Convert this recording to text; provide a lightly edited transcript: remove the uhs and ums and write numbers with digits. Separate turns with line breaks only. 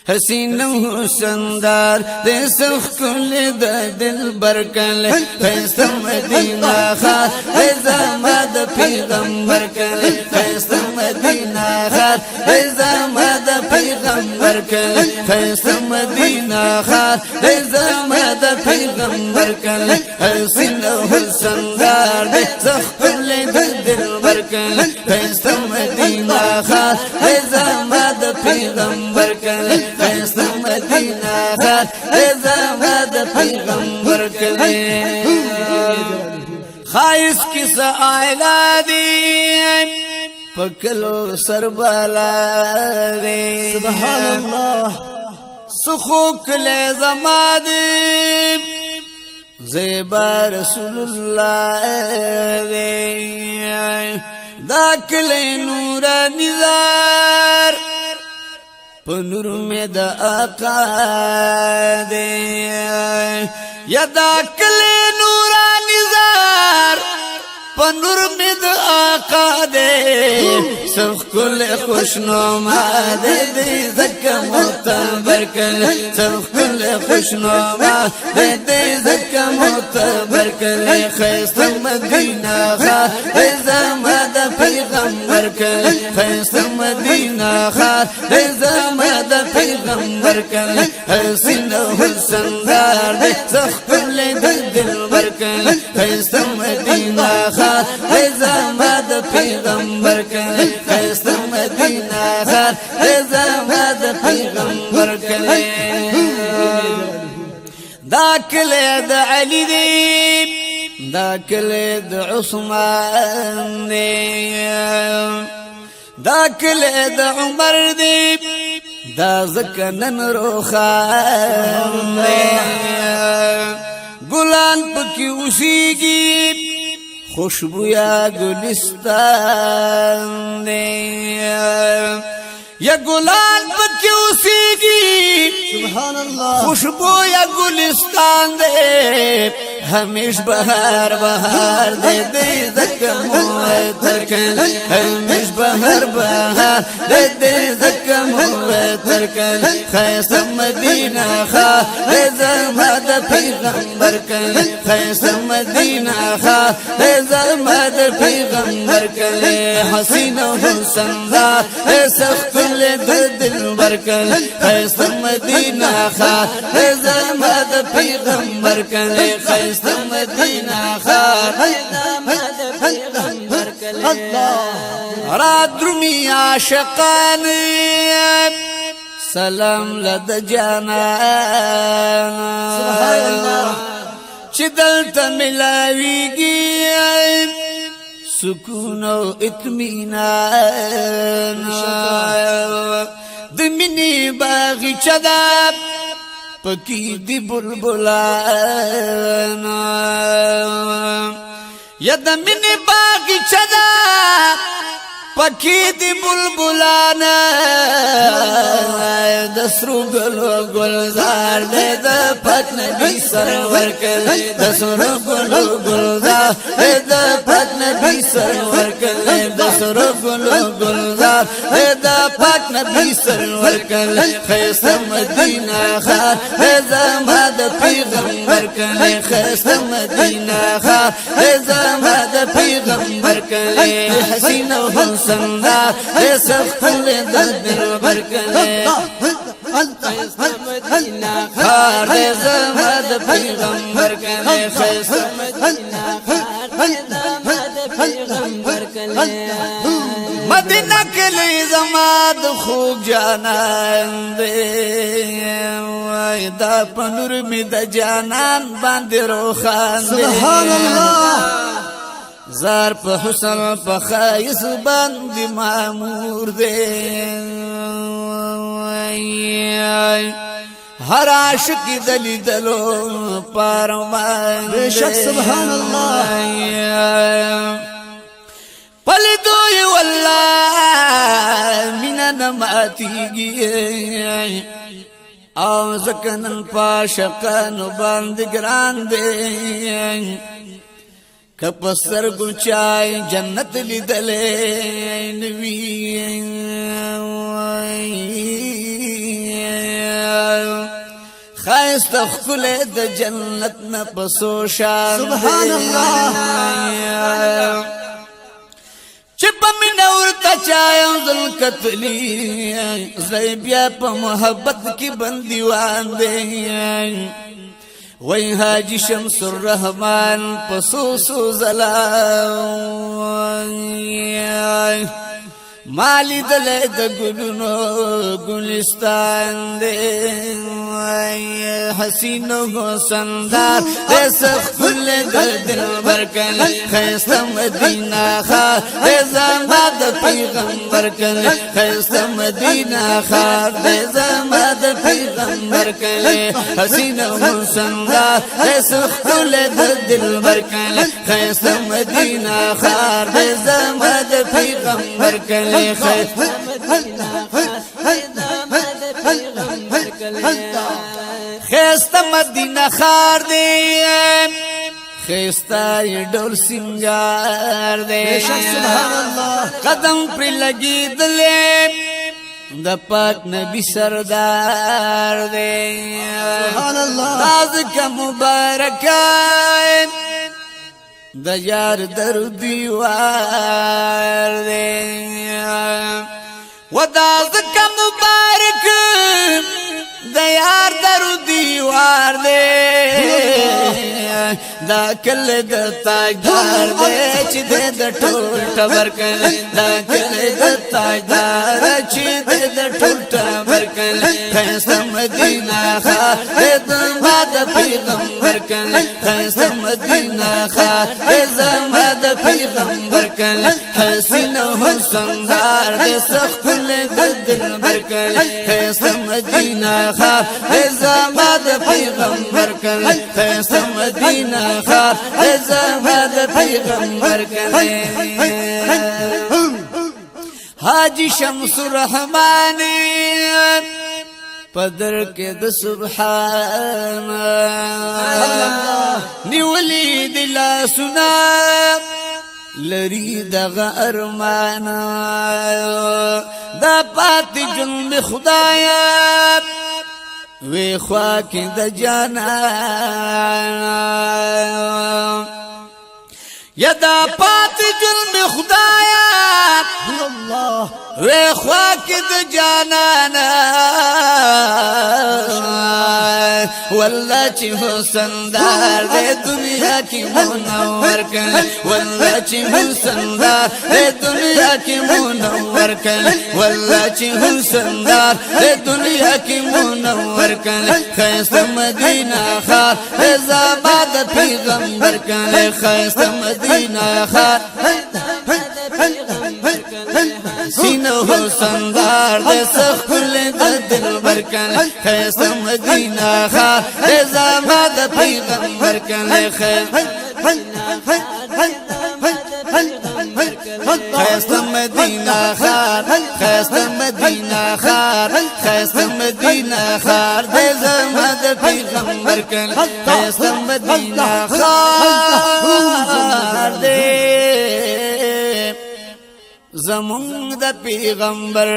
حسین حسندار دے سخ کل دا دل برکل خیست مدینہ خار زمد پیغمبر کل خیست مدینہ خار زمد پیغمبر کل خیست مدینہ خار زمد پیغمبر کل حسین حسندار دے سخ کل دا دل برکل خیست مدینہ خار زمد پیغمبر کل خیست مدینہ خار زمد پیغمبر کلی خائص کسا آئلہ دی پکلو سربالا دی
سبحان اللہ
سخوک لے زمادی زیبا رسول اللہ دی داکلے نورا نظار پنور میں دا آقا دے یا داکل نورا نظار پنور میں دا آقا دے سخ کل خوشنما دے دے زکا معتبر کل سخ کل خوشنما دے دے زکا معتبر کل خیست مدینہ خار زمد پیغمبر کل خیست مدینہ خار زمد پیغمبر کل حسین حسندار دے سخ کل دل برکل خیست مدینہ خار زمد پیغمبر کل خیست مدینہ خار زمد پیغمبر کل داکل دا علی دی داکل دا عثمان دی داکل دا عمر دی دا زکنن روخان دی گلان پکی اسیگی خوشبویا گلستان دی یا گلان پکی اسیگی
سبحان اللہ
خوشبویا گلستان دی ہمیش بہار بہار دے دے زکم ترکن ہمیش بہار بہار دے دے زکم ترکن خیست مدینہ خار زمد پیغمبر کل خیست مدینہ خار زمد پیغمبر کل حسین حسندار سخ کل دل برکل خیست مدینہ خار زمد پیغمبر کل خیست مدینہ خار زمد پیغمبر کل رات درمی عاشقان سلام لد جانان چی دلتا ملاویگی سکون و اطمینان دمینی باغی چداب پکی دی بلبلان یا دمینی باغی چداب پکی دی بلبلان دسرو گلو گلزار دے دا پت نبی سرور کل دسرو گلو گلزار دے دا پت نبی سرور کل دسرو گلو گلزار دے دا پت نبی سرور کل خیست مدینہ خار زمد پیغمبر کل خیست مدینہ خار زمد پیغمبر کل حسین و حسندار سخ کل دل برکل خیست مدینہ خار زمد پیغمبر کل خیست مدینہ خار زمد پیغمبر کل مدینہ کلی زماد خوب جانان دے دا پنور می دا جانان باندې روخان دے
سبحان اللہ
زار پا حسن پا خائص باندې معمور دے ہر عاشق دلی دلو پارمان
بے شک سبحان اللہ
پلدوی واللہ مینا نماتی گی او زکنن پاشقانو باند گران دے کپسر گچائی جنت لی دلے نوی خایست خل د جنت نه پسو شان
سبحان الله
چپ من ورته چایم ذل کتلی زای بیا په محبت کې بندیوان دی وای حاجی شمس الرحمن پسوسو زلا مالی دلے د گلونو گلستان دے حسین و سندار دے سخل د دل برکل خیست مدینہ خار دے زماد پیغمبر کل خیست مدینہ خار دے زماد پیغمبر کل حسین و سندار دے سخل د دل برکل خیست مدینہ خار دے زماد پیغمبر کل خیستا مدینہ خار دے خیستا یہ ڈول سنگار دے
سبحان اللہ
قدم پر لگی دلے دا پاک نبی سردار دے
سبحان اللہ
تاز کا مبارکائے دا یار در دیوار دے و دا زکا مبارک دا یار در دیوار دے دا کل دا تاجدار دے چی دے دا ٹول ٹبرکل دا کل دا تاجدار چی دے دا ٹول ٹبرکل خیست مدینہ خار دے زماد پیغمبر کل خیست مدینہ خار دے زماد پیغمبر کل حسین و سندار دے سخل دا دل برکل خیست مدینہ خار دے زماد پیغمبر کل خیست مدینہ خار دے زماد پیغمبر کل حاجی شمس الرحمن پدر کے د سبحان نیولی دلا سنا لری دغ ارمان دا پات جنب خدایا وی خواک د جانا یدا پات جنب خدایا
اللہ
وی خواک د جانانا واللہ چی حسن دار دے دنیا کی منور کل واللہ چی حسن دار دے دنیا کی منور کل واللہ چی حسن دار دے دنیا کی منور کل خیست مدینہ خار دے زباد پیغمبر کل خیست مدینہ خار سینہ حسن دار دے سخل دا دل برکل خیست مدینہ خار دے زماد پیغمبر کل خیست مدینہ خار خیست مدینہ خار خیست مدینہ خار دے زماد پیغمبر کل خیست مدینہ خار دے زمون د پیغمبر